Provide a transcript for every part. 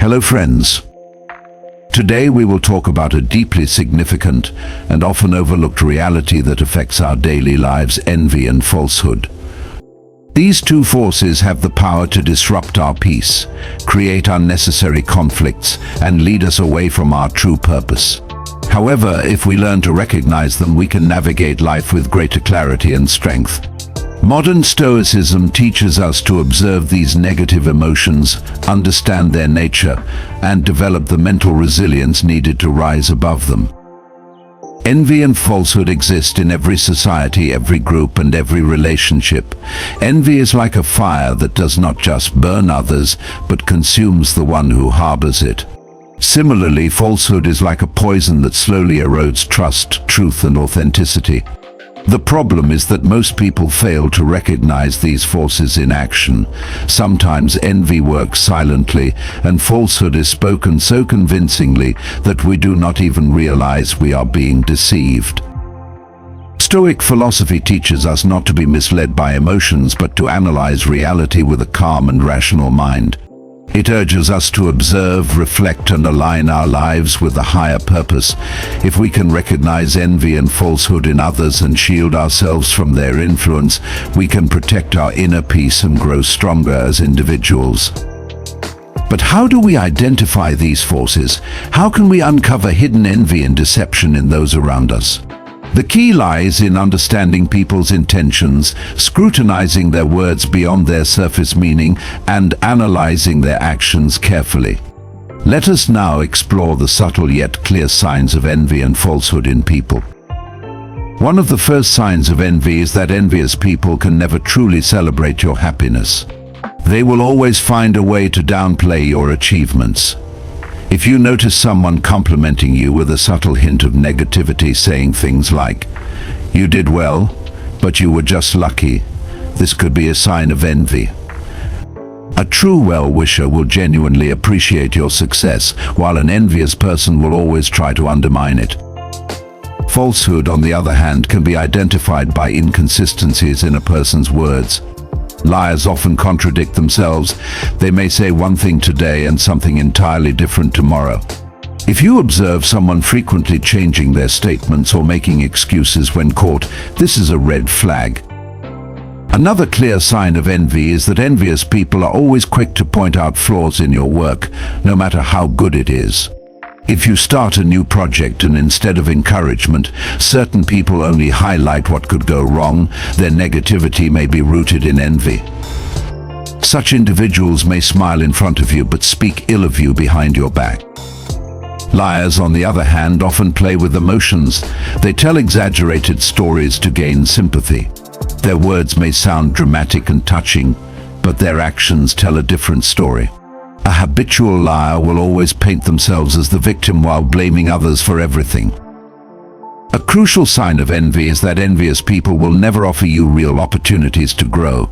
Hello friends. Today we will talk about a deeply significant and often overlooked reality that affects our daily lives: envy and falsehood. These two forces have the power to disrupt our peace, create unnecessary conflicts, and lead us away from our true purpose. However, if we learn to recognize them, we can navigate life with greater clarity and strength. Modern Stoicism teaches us to observe these negative emotions, understand their nature, and develop the mental resilience needed to rise above them. Envy and falsehood exist in every society, every group, and every relationship. Envy is like a fire that does not just burn others, but consumes the one who harbors it. Similarly, falsehood is like a poison that slowly erodes trust, truth, and authenticity. The problem is that most people fail to recognize these forces in action. Sometimes envy works silently, and falsehood is spoken so convincingly that we do not even realize we are being deceived. Stoic philosophy teaches us not to be misled by emotions, but to analyze reality with a calm and rational mind. It urges us to observe, reflect, and align our lives with a higher purpose. If we can recognize envy and falsehood in others and shield ourselves from their influence, we can protect our inner peace and grow stronger as individuals. But how do we identify these forces? How can we uncover hidden envy and deception in those around us? The key lies in understanding people's intentions, scrutinizing their words beyond their surface meaning, and analyzing their actions carefully. Let us now explore the subtle yet clear signs of envy and falsehood in people. One of the first signs of envy is that envious people can never truly celebrate your happiness. They will always find a way to downplay your achievements. If you notice someone complimenting you with a subtle hint of negativity, saying things like, "You did well, but you were just lucky," this could be a sign of envy. A true well-wisher will genuinely appreciate your success, while an envious person will always try to undermine it. Falsehood, on the other hand, can be identified by inconsistencies in a person's words. Liars often contradict themselves. They may say one thing today and something entirely different tomorrow. If you observe someone frequently changing their statements or making excuses when caught, this is a red flag. Another clear sign of envy is that envious people are always quick to point out flaws in your work, no matter how good it is. If you start a new project and instead of encouragement, certain people only highlight what could go wrong, their negativity may be rooted in envy. Such individuals may smile in front of you but speak ill of you behind your back. Liars, on the other hand, often play with emotions. They tell exaggerated stories to gain sympathy. Their words may sound dramatic and touching, but their actions tell a different story. A habitual liar will always paint themselves as the victim while blaming others for everything. A crucial sign of envy is that envious people will never offer you real opportunities to grow.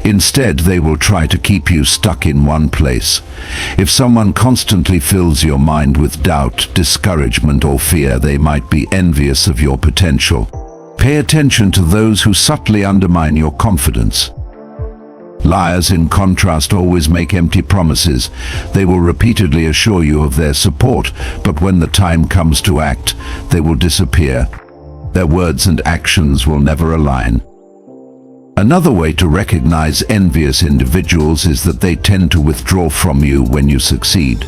Instead, they will try to keep you stuck in one place. If someone constantly fills your mind with doubt, discouragement, or fear, they might be envious of your potential. Pay attention to those who subtly undermine your confidence. Liars, in contrast, always make empty promises. They will repeatedly assure you of their support, but when the time comes to act, they will disappear. Their words and actions will never align. Another way to recognize envious individuals is that they tend to withdraw from you when you succeed.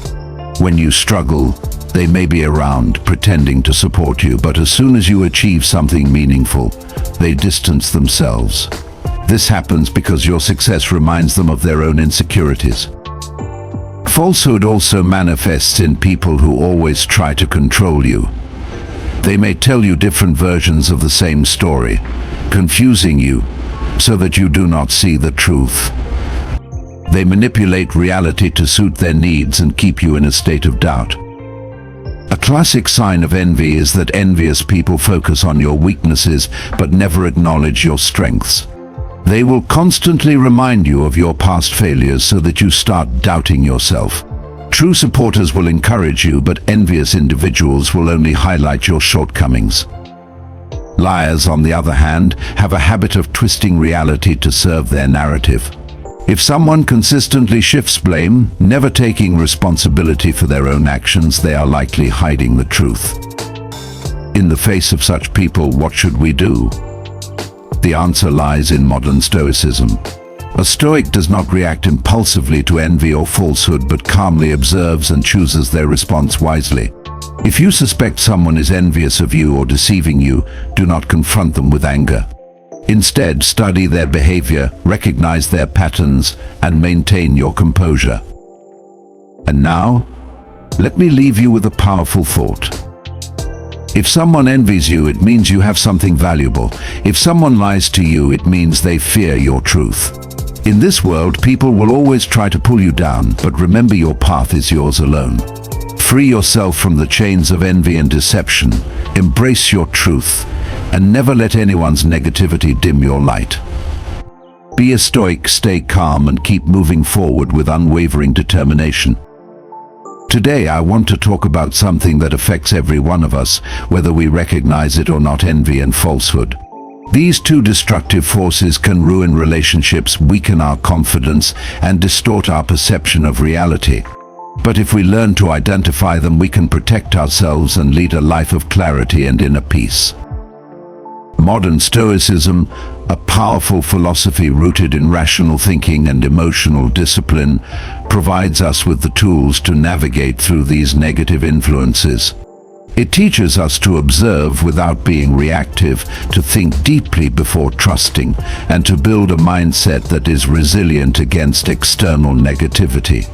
When you struggle, they may be around, pretending to support you, but as soon as you achieve something meaningful, they distance themselves. This happens because your success reminds them of their own insecurities. Falsehood also manifests in people who always try to control you. They may tell you different versions of the same story, confusing you so that you do not see the truth. They manipulate reality to suit their needs and keep you in a state of doubt. A classic sign of envy is that envious people focus on your weaknesses but never acknowledge your strengths. They will constantly remind you of your past failures so that you start doubting yourself. True supporters will encourage you, but envious individuals will only highlight your shortcomings. Liars, on the other hand, have a habit of twisting reality to serve their narrative. If someone consistently shifts blame, never taking responsibility for their own actions, they are likely hiding the truth. In the face of such people, what should we do? The answer lies in modern Stoicism. A Stoic does not react impulsively to envy or falsehood, but calmly observes and chooses their response wisely. If you suspect someone is envious of you or deceiving you, do not confront them with anger. Instead, study their behavior, recognize their patterns, and maintain your composure. And now, let me leave you with a powerful thought. If someone envies you, it means you have something valuable. If someone lies to you, it means they fear your truth. In this world, people will always try to pull you down, but remember, your path is yours alone. Free yourself from the chains of envy and deception. Embrace your truth, and never let anyone's negativity dim your light. Be a Stoic, stay calm, and keep moving forward with unwavering determination. Today, I want to talk about something that affects every one of us, whether we recognize it or not: envy and falsehood. These two destructive forces can ruin relationships, weaken our confidence, and distort our perception of reality. But if we learn to identify them, we can protect ourselves and lead a life of clarity and inner peace. Modern Stoicism, a powerful philosophy rooted in rational thinking and emotional discipline, provides us with the tools to navigate through these negative influences. It teaches us to observe without being reactive, to think deeply before trusting, and to build a mindset that is resilient against external negativity.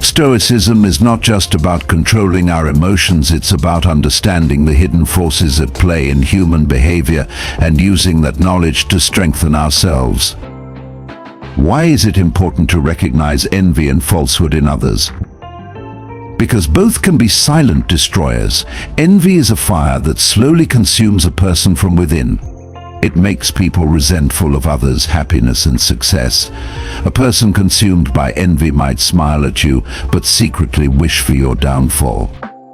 Stoicism is not just about controlling our emotions, it's about understanding the hidden forces at play in human behavior and using that knowledge to strengthen ourselves. Why is it important to recognize envy and falsehood in others? Because both can be silent destroyers. Envy is a fire that slowly consumes a person from within. It makes people resentful of others' happiness and success. A person consumed by envy might smile at you, but secretly wish for your downfall.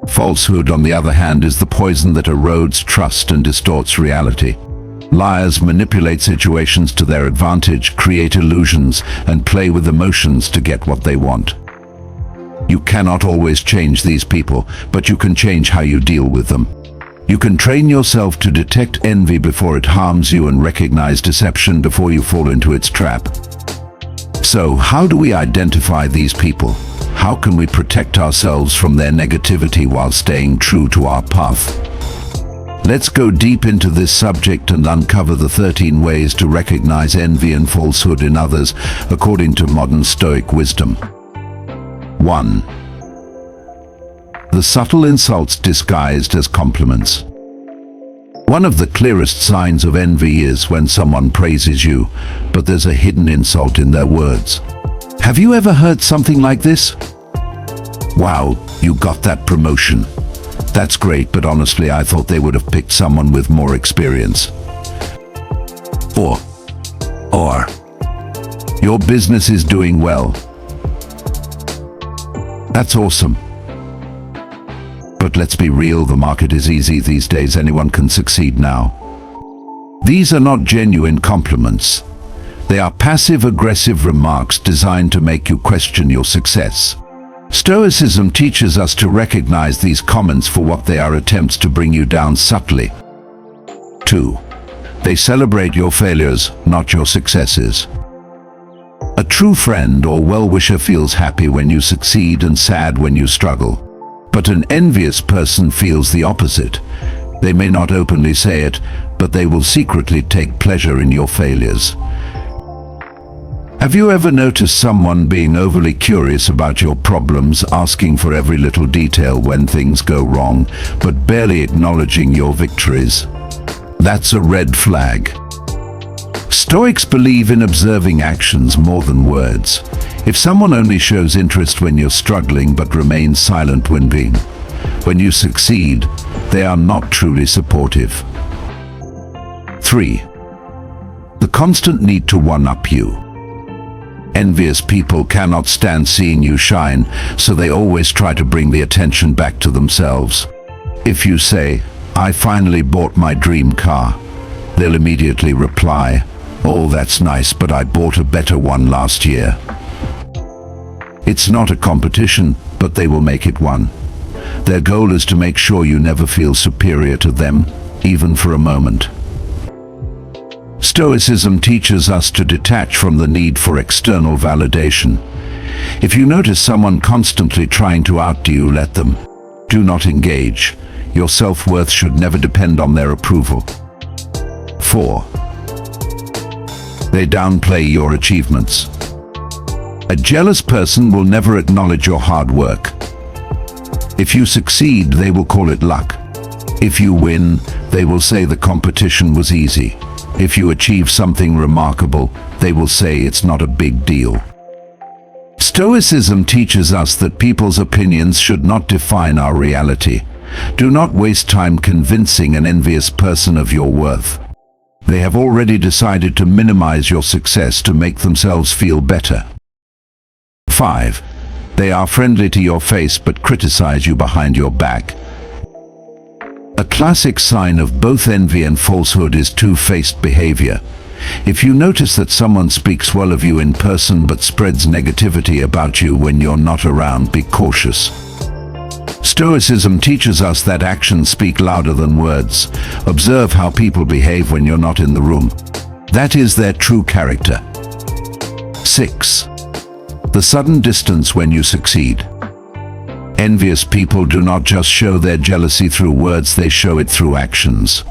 Falsehood, on the other hand, is the poison that erodes trust and distorts reality. Liars manipulate situations to their advantage, create illusions, and play with emotions to get what they want. You cannot always change these people, but you can change how you deal with them. You can train yourself to detect envy before it harms you and recognize deception before you fall into its trap. So, how do we identify these people? How can we protect ourselves from their negativity while staying true to our path? Let's go deep into this subject and uncover the 13 ways to recognize envy and falsehood in others, according to modern Stoic wisdom. 1. The subtle insults disguised as compliments. One of the clearest signs of envy is when someone praises you, but there's a hidden insult in their words. Have you ever heard something like this? Wow, you got that promotion. That's great, but honestly, I thought they would have picked someone with more experience. Or, your business is doing well. That's awesome. But let's be real, the market is easy these days, anyone can succeed now. These are not genuine compliments. They are passive-aggressive remarks designed to make you question your success. Stoicism teaches us to recognize these comments for what they are: attempts to bring you down subtly. 2. They celebrate your failures, not your successes. A true friend or well-wisher feels happy when you succeed and sad when you struggle. But an envious person feels the opposite. They may not openly say it, but they will secretly take pleasure in your failures. Have you ever noticed someone being overly curious about your problems, asking for every little detail when things go wrong, but barely acknowledging your victories? That's a red flag. Stoics believe in observing actions more than words. If someone only shows interest when you're struggling but remains silent when you succeed, they are not truly supportive. 3. The constant need to one-up you. Envious people cannot stand seeing you shine, so they always try to bring the attention back to themselves. If you say, "I finally bought my dream car," they'll immediately reply, "Oh, that's nice, but I bought a better one last year." It's not a competition, but they will make it one. Their goal is to make sure you never feel superior to them, even for a moment. Stoicism teaches us to detach from the need for external validation. If you notice someone constantly trying to outdo you, let them. Do not engage. Your self-worth should never depend on their approval. 4. They downplay your achievements. A jealous person will never acknowledge your hard work. If you succeed, they will call it luck. If you win, they will say the competition was easy. If you achieve something remarkable, they will say it's not a big deal. Stoicism teaches us that people's opinions should not define our reality. Do not waste time convincing an envious person of your worth. They have already decided to minimize your success to make themselves feel better. 5. They are friendly to your face but criticize you behind your back. A classic sign of both envy and falsehood is two-faced behavior. If you notice that someone speaks well of you in person but spreads negativity about you when you're not around, be cautious. Stoicism teaches us that actions speak louder than words. Observe how people behave when you're not in the room. That is their true character. 6. The sudden distance when you succeed. Envious people do not just show their jealousy through words, they show it through actions.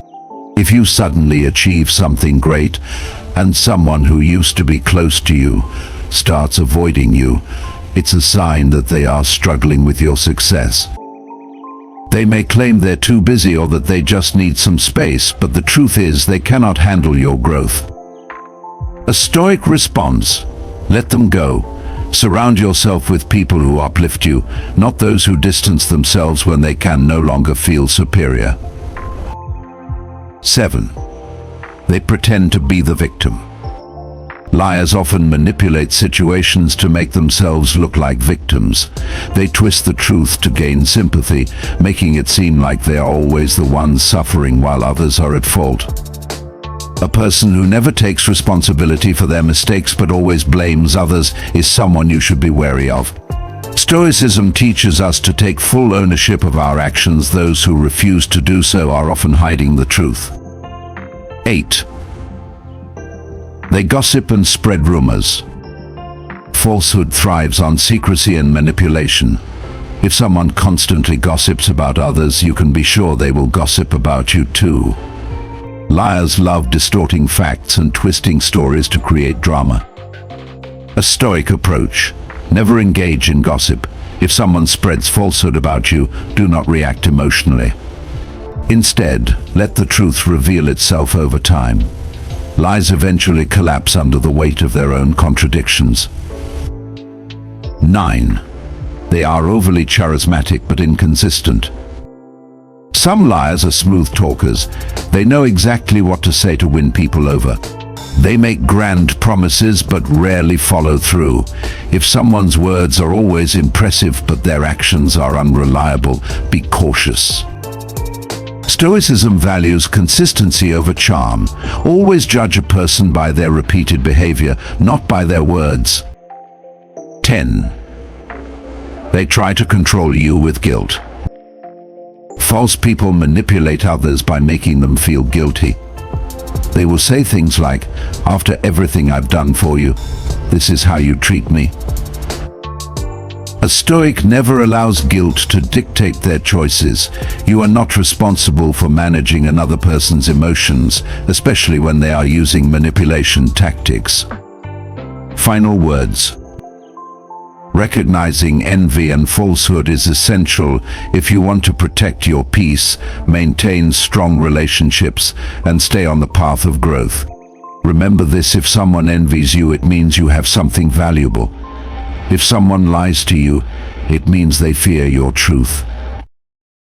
If you suddenly achieve something great, and someone who used to be close to you starts avoiding you, it's a sign that they are struggling with your success. They may claim they're too busy or that they just need some space, but the truth is they cannot handle your growth. A Stoic response: let them go. Surround yourself with people who uplift you, not those who distance themselves when they can no longer feel superior. 7. They pretend to be the victim. Liars often manipulate situations to make themselves look like victims. They twist the truth to gain sympathy, making it seem like they are always the ones suffering while others are at fault. A person who never takes responsibility for their mistakes but always blames others is someone you should be wary of. Stoicism teaches us to take full ownership of our actions. Those who refuse to do so are often hiding the truth. 8. They gossip and spread rumors. Falsehood thrives on secrecy and manipulation. If someone constantly gossips about others, you can be sure they will gossip about you too. Liars love distorting facts and twisting stories to create drama. A Stoic approach: never engage in gossip. If someone spreads falsehood about you, do not react emotionally. Instead, let the truth reveal itself over time. Lies eventually collapse under the weight of their own contradictions. 9. They are overly charismatic but inconsistent. Some liars are smooth talkers. They know exactly what to say to win people over. They make grand promises but rarely follow through. If someone's words are always impressive but their actions are unreliable, be cautious. Stoicism values consistency over charm. Always judge a person by their repeated behavior, not by their words. 10. They try to control you with guilt. False people manipulate others by making them feel guilty. They will say things like, "After everything I've done for you, this is how you treat me." A Stoic never allows guilt to dictate their choices. You are not responsible for managing another person's emotions, especially when they are using manipulation tactics. Final words. Recognizing envy and falsehood is essential if you want to protect your peace, maintain strong relationships, and stay on the path of growth. Remember this: if someone envies you, it means you have something valuable. If someone lies to you, it means they fear your truth.